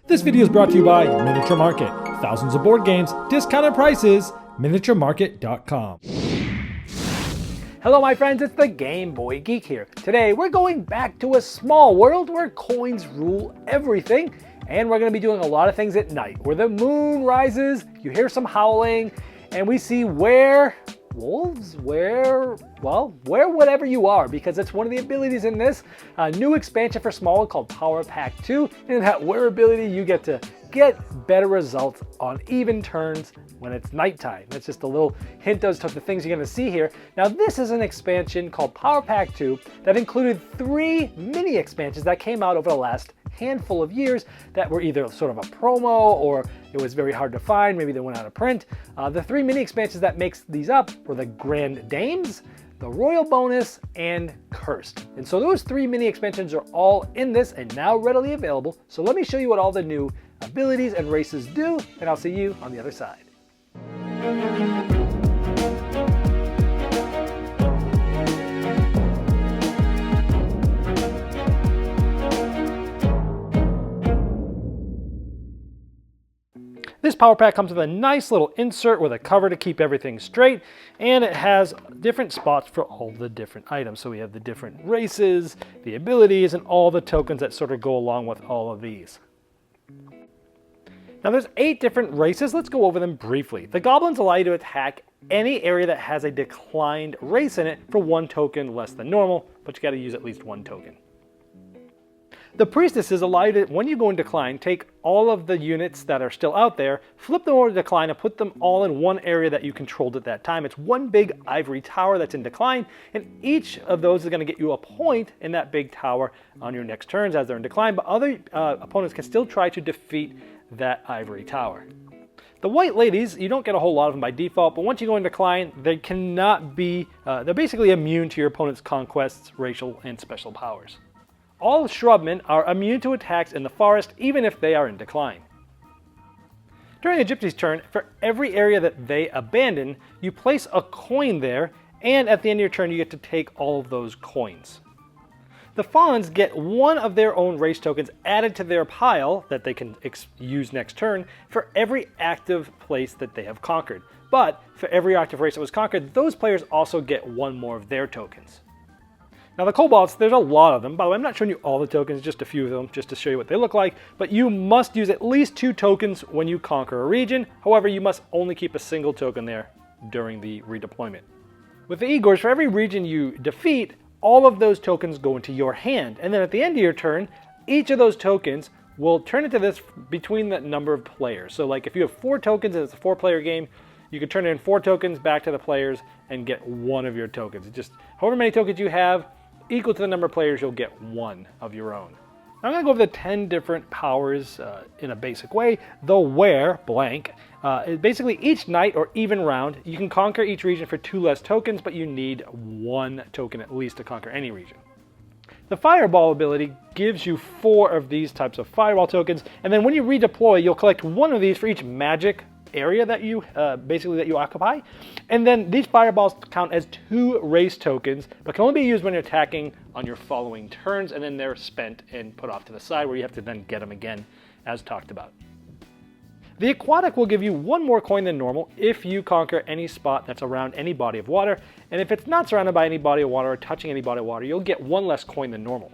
This video is brought to you by Miniature Market. Thousands of board games, discounted prices, miniaturemarket.com. Hello my friends, it's the Game Boy Geek here. Today we're going back to a small world where coins rule everything, and we're going to be doing a lot of things at night, where the moon rises, you hear some howling, and we see where wolves, where whatever you are, because it's one of the abilities in this new expansion for small called Power Pack 2. And in that where ability, you get to get better results on even turns when it's nighttime. That's just a little hint as to the things you're going to see here. Now this is an expansion called Power Pack 2 that included 3 mini expansions that came out over the last handful of years that were either sort of a promo or it was very hard to find, maybe they went out of print. The 3 mini expansions that makes these up were the Grand Dames, the Royal Bonus, and Cursed. And so those 3 mini expansions are all in this and now readily available. So let me show you what all the new abilities and races do, and I'll see you on the other side. This power pack comes with a nice little insert with a cover to keep everything straight, and it has different spots for all the different items. So we have the different races, the abilities, and all the tokens that sort of go along with all of these. Now there's 8 different races. Let's go over them briefly. The goblins allow you to attack any area that has a declined race in it for 1 token less than normal, but you got to use at least 1 token. The priestesses allow you to, when you go in decline, take all of the units that are still out there, flip them over to decline, and put them all in one area that you controlled at that time. It's one big ivory tower that's in decline, and each of those is going to get you a point in that big tower on your next turns as they're in decline, but other opponents can still try to defeat that ivory tower. The white ladies, you don't get a whole lot of them by default, but once you go in decline, they cannot be, they're basically immune to your opponent's conquests, racial, and special powers. All shrubmen are immune to attacks in the forest, even if they are in decline. During a Gypsy's turn, for every area that they abandon, you place a coin there, and at the end of your turn, you get to take all of those coins. The Fawns get 1 of their own race tokens added to their pile that they can use next turn for every active place that they have conquered. But for every active race that was conquered, those players also get 1 more of their tokens. Now the Cobalts, there's a lot of them. By the way, I'm not showing you all the tokens, just a few of them, just to show you what they look like. But you must use at least 2 tokens when you conquer a region. However, you must only keep a single token there during the redeployment. With the Igors, for every region you defeat, all of those tokens go into your hand. And then at the end of your turn, each of those tokens will turn into this between the number of players. So like if you have 4 tokens and it's a 4-player game, you can turn in 4 tokens back to the players and get 1 of your tokens. It's just however many tokens you have, equal to the number of players, you'll get 1 of your own. Now I'm going to go over the 10 different powers in a basic way. The where, blank, is basically each night or even round, you can conquer each region for 2 less tokens, but you need 1 token at least to conquer any region. The fireball ability gives you 4 of these types of fireball tokens, and then when you redeploy, you'll collect 1 of these for each magic area that you that you occupy, and then these fireballs count as 2 race tokens, but can only be used when you're attacking on your following turns, and then they're spent and put off to the side where you have to then get them again, as talked about. The Aquatic will give you 1 more coin than normal if you conquer any spot that's around any body of water, and if it's not surrounded by any body of water or touching any body of water, you'll get 1 less coin than normal.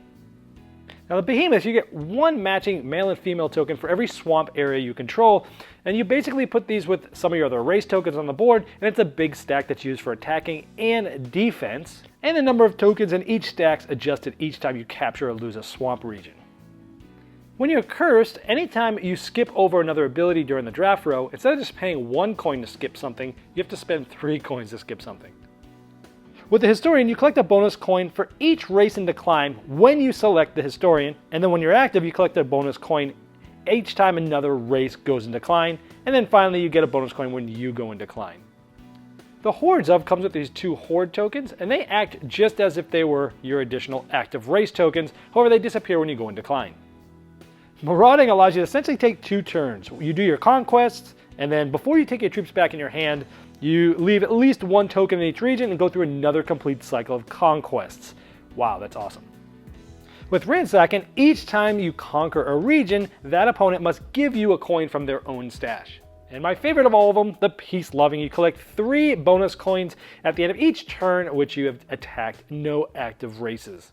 Now the Behemoths, you get 1 matching male and female token for every swamp area you control, and you basically put these with some of your other race tokens on the board, and it's a big stack that's used for attacking and defense, and the number of tokens in each stack's adjusted each time you capture or lose a swamp region. When you're cursed, anytime you skip over another ability during the draft row, instead of just paying 1 coin to skip something, you have to spend 3 coins to skip something. With the Historian, you collect a bonus coin for each race in decline when you select the Historian, and then when you're active, you collect a bonus coin each time another race goes in decline, and then finally you get a bonus coin when you go in decline. The Hordes of comes with these 2 Horde tokens, and they act just as if they were your additional active race tokens, however they disappear when you go in decline. Marauding allows you to essentially take 2 turns. You do your conquests, and then before you take your troops back in your hand, you leave at least 1 token in each region and go through another complete cycle of conquests. Wow, that's awesome. With ransacking, each time you conquer a region, that opponent must give you a coin from their own stash. And my favorite of all of them, the peace loving. You collect 3 bonus coins at the end of each turn which you have attacked. No active races.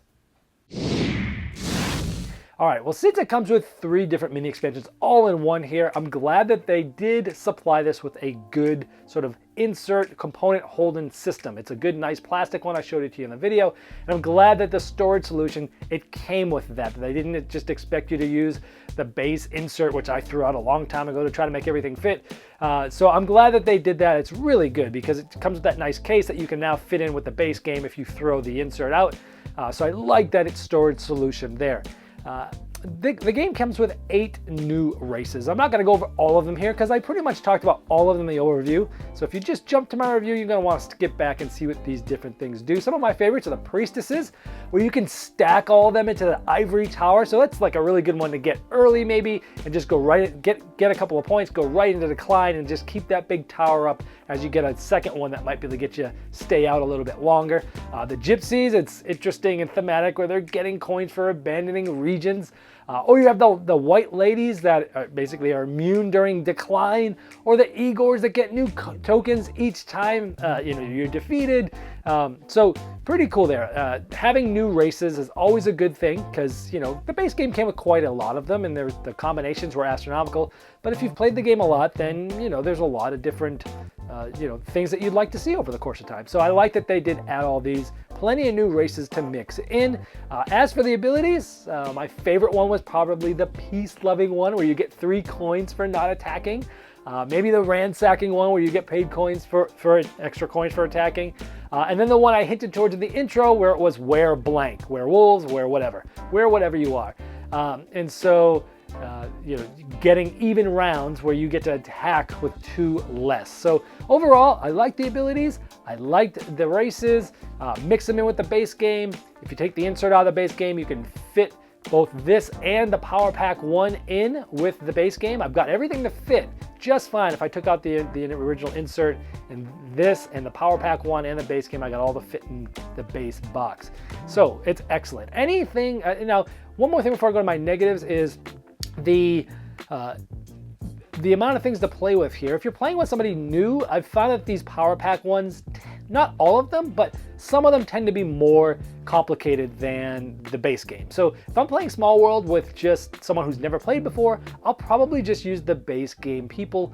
Alright, well, since it comes with 3 different mini expansions all in one here, I'm glad that they did supply this with a good sort of insert component holding system. It's a good, nice plastic one. I showed it to you in the video. And I'm glad that the storage solution, it came with that. They didn't just expect you to use the base insert, which I threw out a long time ago to try to make everything fit. So I'm glad that they did that. It's really good because it comes with that nice case that you can now fit in with the base game if you throw the insert out. So I like that it's storage solution there. The game comes with 8 new races. I'm not going to go over all of them here because I pretty much talked about all of them in the overview. So if you just jump to my review, you're going to want to skip back and see what these different things do. Some of my favorites are the priestesses, where you can stack all of them into the ivory tower. So that's like a really good one to get early maybe and just go right, get a couple of points, go right into decline and just keep that big tower up as you get a second one that might be able to get you stay out a little bit longer. The gypsies, it's interesting and thematic where they're getting coins for abandoning regions. Or you have the white ladies that basically are immune during decline, or the Igors that get new tokens each time you're defeated. So pretty cool there. Having new races is always a good thing because the base game came with quite a lot of them, and the combinations were astronomical. But if you've played the game a lot, then there's a lot of different things that you'd like to see over the course of time. So I like that they did add all these. Plenty of new races to mix in. As for the abilities, my favorite one was probably the peace-loving one where you get 3 coins for not attacking. Maybe the ransacking one where you get paid coins for extra coins for attacking. And then the one I hinted towards in the intro where it was wear blank, wear wolves, wear whatever you are. And so getting even rounds where you get to attack with 2 less. So overall, I like the abilities. I liked the races. Mix them in with the base game. If you take the insert out of the base game, you can fit both this and the Power Pack 1 in with the base game. I've got everything to fit just fine. If I took out the original insert and this and the Power Pack 1 and the base game, I got all the fit in the base box. So it's excellent. Anything, now, one more thing before I go to my negatives is the amount of things to play with here. If you're playing with somebody new, I've found that these Power Pack ones, not all of them, but some of them tend to be more complicated than the base game. So if I'm playing Small World with just someone who's never played before, I'll probably just use the base game people,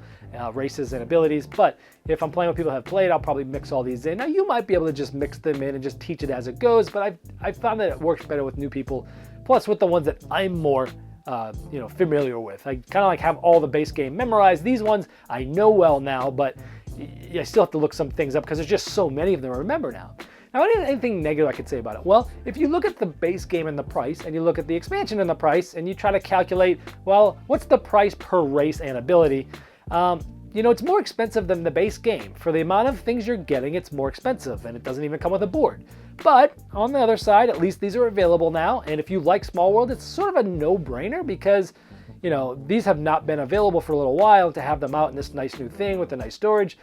races and abilities. But if I'm playing with people who have played, I'll probably mix all these in. Now you might be able to just mix them in and just teach it as it goes, but I've found that it works better with new people. Plus with the ones that I'm more familiar with. I kind of like have all the base game memorized. These ones I know well now, but I still have to look some things up because there's just so many of them to remember now. Now, anything negative I could say about it? Well, if you look at the base game and the price, and you look at the expansion and the price, and you try to calculate, well, what's the price per race and ability? It's more expensive than the base game. For the amount of things you're getting, it's more expensive, and it doesn't even come with a board. But on the other side, at least these are available now, and if you like Small World, it's sort of a no-brainer because these have not been available for a little while. To have them out in this nice new thing with the nice storage,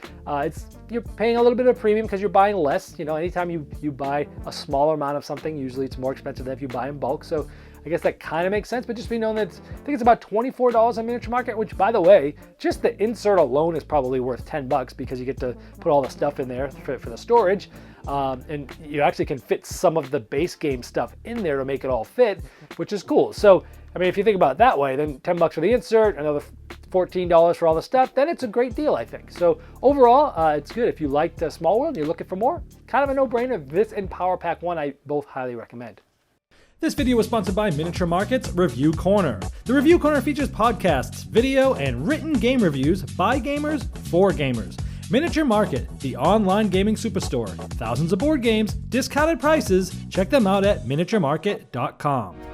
you're paying a little bit of premium because you're buying less. Anytime you buy a smaller amount of something, usually it's more expensive than if you buy in bulk. So I guess that kind of makes sense, but just be known that I think it's about $24 on Miniature Market, which, by the way, just the insert alone is probably worth $10 because you get to put all the stuff in there for the storage. And you actually can fit some of the base game stuff in there to make it all fit, which is cool. So, if you think about it that way, then $10 for the insert, another $14 for all the stuff, then it's a great deal, I think. So overall, it's good. If you liked Small World and you're looking for more, kind of a no-brainer. This and Power Pack 1, I both highly recommend. This video was sponsored by Miniature Market's Review Corner. The Review Corner features podcasts, video, and written game reviews by gamers for gamers. Miniature Market, the online gaming superstore. Thousands of board games, discounted prices. Check them out at miniaturemarket.com.